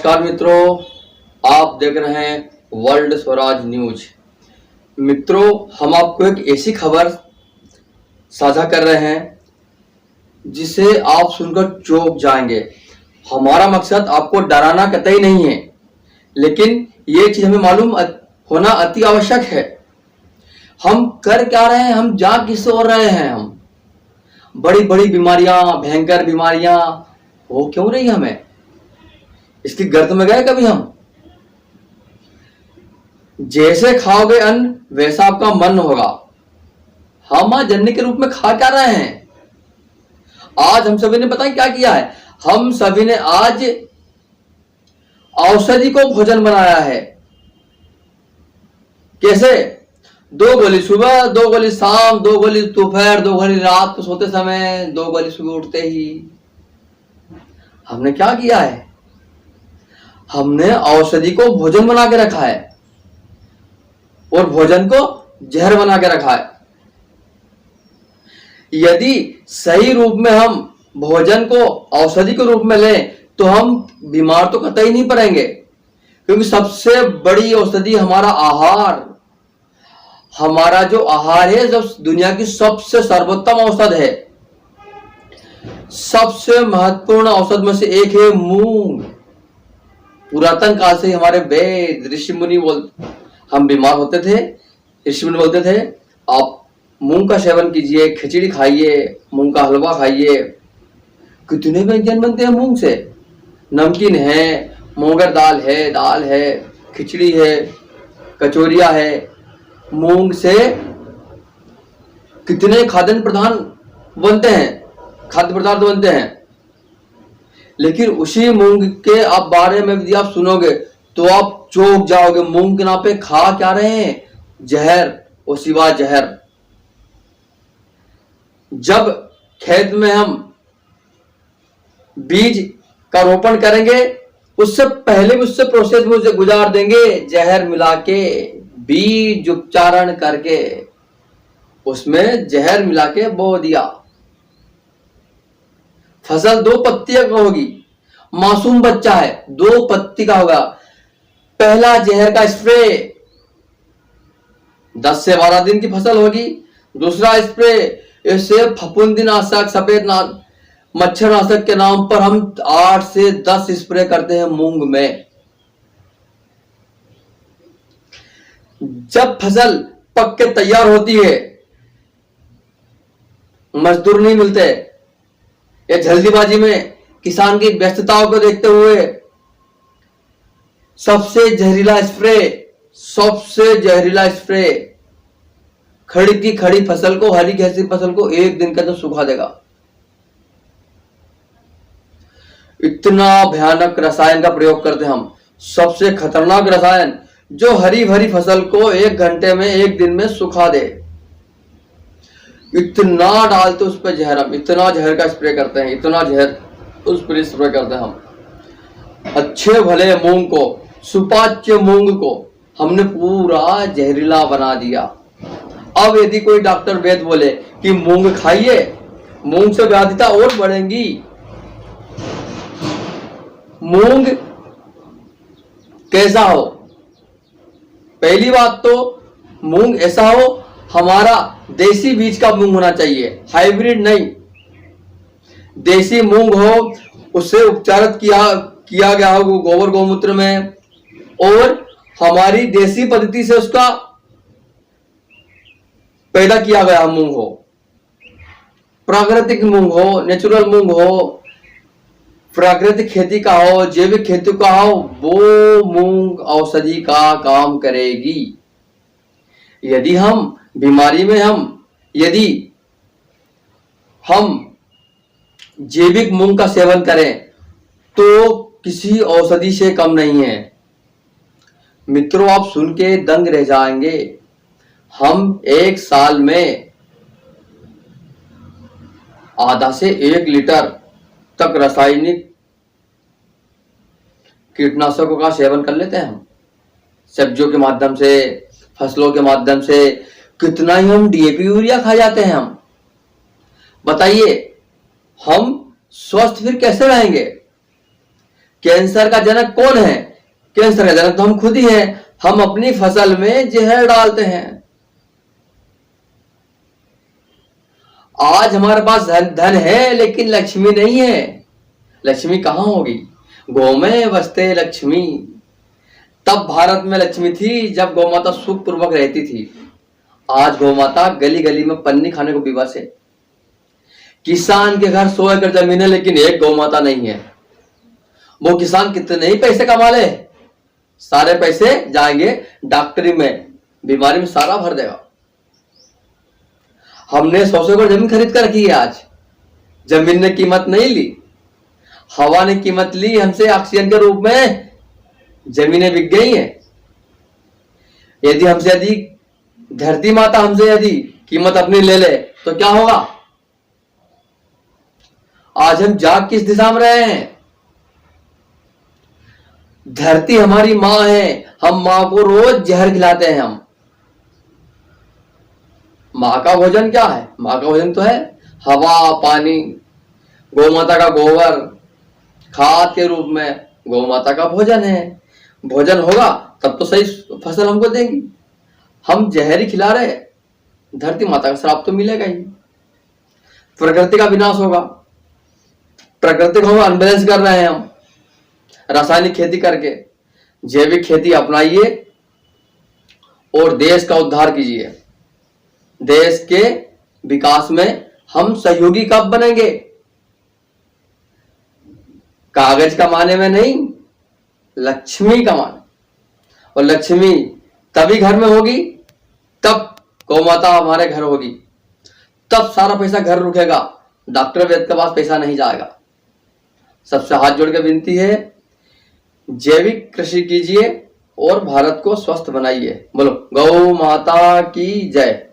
नमस्कार मित्रों, आप देख रहे हैं वर्ल्ड स्वराज न्यूज। मित्रों, हम आपको एक ऐसी खबर साझा कर रहे हैं जिसे आप सुनकर चौंक जाएंगे। हमारा मकसद आपको डराना कतई नहीं है, लेकिन ये चीज हमें मालूम होना अति आवश्यक है। हम कर क्या रहे हैं, हम जा किस ओर रहे हैं। हम बड़ी बड़ी बीमारियां, भयंकर बीमारियां हो क्यों रही हमें, इसकी गर्त में गए कभी हम? जैसे खाओगे अन्न वैसा आपका मन होगा। हम आज जन्ने के रूप में खा क्या रहे हैं? आज हम सभी ने पता है क्या किया है? हम सभी ने आज औषधि को भोजन बनाया है। कैसे? 2 गोली सुबह, 2 गोली शाम, 2 गोली दोपहर, 2 गोली रात को सोते समय, 2 गोली सुबह उठते ही। हमने क्या किया है? हमने औषधि को भोजन बना के रखा है और भोजन को जहर बना के रखा है। यदि सही रूप में हम भोजन को औषधि के रूप में लें तो हम बीमार तो कतई नहीं पड़ेंगे, क्योंकि सबसे बड़ी औषधि हमारा आहार। हमारा जो आहार है, जब दुनिया की सबसे सर्वोत्तम औषध है, सबसे महत्वपूर्ण औषध में से एक है मूंग। पुरातन काल से हमारे वेद ऋषि मुनि हम बीमार होते थे, ऋषि मुनि बोलते थे आप मूंग का सेवन कीजिए, खिचड़ी खाइए, मूंग का हलवा खाइए। कितने व्यंजन बनते हैं मूंग से। नमकीन है, मोंगर दाल है, खिचड़ी है, कचौरिया है। मूंग से कितने खाद्य पदार्थ बनते हैं। लेकिन उसी मूंग के आप बारे में यदि आप सुनोगे तो आप चौंक जाओगे। मूंग के नाम पे खा क्या रहे हैं? जहर और सिवा जहर। जब खेत में हम बीज का रोपण करेंगे, उससे पहले भी उससे प्रोसेस में उसे गुजार देंगे, जहर मिला के, बीज उपचारण करके उसमें जहर मिला के बो दिया। फसल 2 पत्तियों का होगी, मासूम बच्चा है, 2 पत्ती का होगा। पहला जहर का स्प्रे 10 से 12 दिन की फसल होगी। दूसरा स्प्रे, इससे फफूंदीनाशक, सफेद मच्छरनाशक के नाम पर हम 8 से 10 स्प्रे करते हैं मूंग में। जब फसल पक के तैयार होती है, मजदूर नहीं मिलते, या जल्दीबाजी में किसान की व्यस्तताओं को देखते हुए सबसे जहरीला स्प्रे खड़ी की खड़ी फसल को, हरी घास की फसल को 1 दिन के अंदर सुखा देगा। इतना भयानक रसायन का प्रयोग करते हैं हम। सबसे खतरनाक रसायन जो हरी भरी फसल को 1 घंटे में, 1 दिन में सुखा दे। इतना डालते उस पर जहर, हम इतना जहर का स्प्रे करते हैं, इतना जहर उस पर स्प्रे करते हैं हम। अच्छे भले मूंग को, सुपाच्य मूंग को हमने पूरा जहरीला बना दिया। अब यदि कोई डॉक्टर वैद्य बोले कि मूंग खाइए, मूंग से व्याधिता और बढ़ेंगी। मूंग कैसा हो? पहली बात तो मूंग ऐसा हो, हमारा देसी बीज का मूंग होना चाहिए, हाइब्रिड नहीं। देसी मूंग हो, उससे उपचारित किया गया हो गोबर गौमूत्र में, और हमारी देसी पद्धति से उसका पैदा किया गया मूंग हो। प्राकृतिक मूंग हो, नेचुरल मूंग हो, प्राकृतिक खेती का हो, जैविक खेती का हो, वो मूंग औषधि का काम करेगी। यदि हम बीमारी में यदि हम जैविक मूंग का सेवन करें तो किसी औषधि से कम नहीं है। मित्रों, आप सुन के दंग रह जाएंगे। हम 1 साल में आधा से 1 लीटर तक रासायनिक कीटनाशकों का सेवन कर लेते हैं हम। सब्जियों के माध्यम से, फसलों के माध्यम से कितना ही हम डीएपी यूरिया खा जाते हैं हम। बताइए, हम स्वस्थ फिर कैसे रहेंगे? कैंसर का जनक कौन है? कैंसर का जनक तो हम खुद ही हैं। हम अपनी फसल में जहर डालते हैं। आज हमारे पास धन है लेकिन लक्ष्मी नहीं है। लक्ष्मी कहां होगी? गौ में बसते लक्ष्मी। तब भारत में लक्ष्मी थी जब गौ माता सुख पूर्वक रहती थी। आज गौ माता गली गली में पन्नी खाने को विवश है। किसान के घर 100 एकड़ जमीन है लेकिन एक गौ माता नहीं है। वो किसान कितने ही पैसे कमा ले, सारे पैसे जाएंगे डॉक्टरी में, बीमारी में सारा भर देगा। हमने 100 एकड़ जमीन खरीद कर रखी है। आज जमीन ने कीमत नहीं ली, हवा ने कीमत ली हमसे ऑक्सीजन के रूप में। जमीनें बिक गई हैं। यदि धरती माता हमसे यदि कीमत अपनी ले ले तो क्या होगा? आज हम जाग किस दिशा में रहे हैं? धरती हमारी मां है, हम मां को रोज जहर खिलाते हैं। हम मां का भोजन क्या है? मां का भोजन तो है हवा, पानी, गौ माता का गोबर खाद के रूप में गौ माता का भोजन है। भोजन होगा तब तो सही फसल हमको देंगी। हम जहर ही खिला रहे, धरती माता का श्राप तो मिलेगा ही। प्रकृति का विनाश होगा, प्रकृति को हम अनबैलेंस कर रहे हैं। हम रासायनिक खेती करके जैविक खेती अपनाइए और देश का उद्धार कीजिए। देश के विकास में हम सहयोगी कब बनेंगे? कागज कमाने में नहीं, लक्ष्मी कमाने। और लक्ष्मी तभी घर में होगी तब गौ माता हमारे घर होगी, तब सारा पैसा घर रुकेगा, डॉक्टर वैद्य के पास पैसा नहीं जाएगा। सबसे हाथ जोड़ के विनती है, जैविक कृषि कीजिए और भारत को स्वस्थ बनाइए। बोलो गौ माता की जय।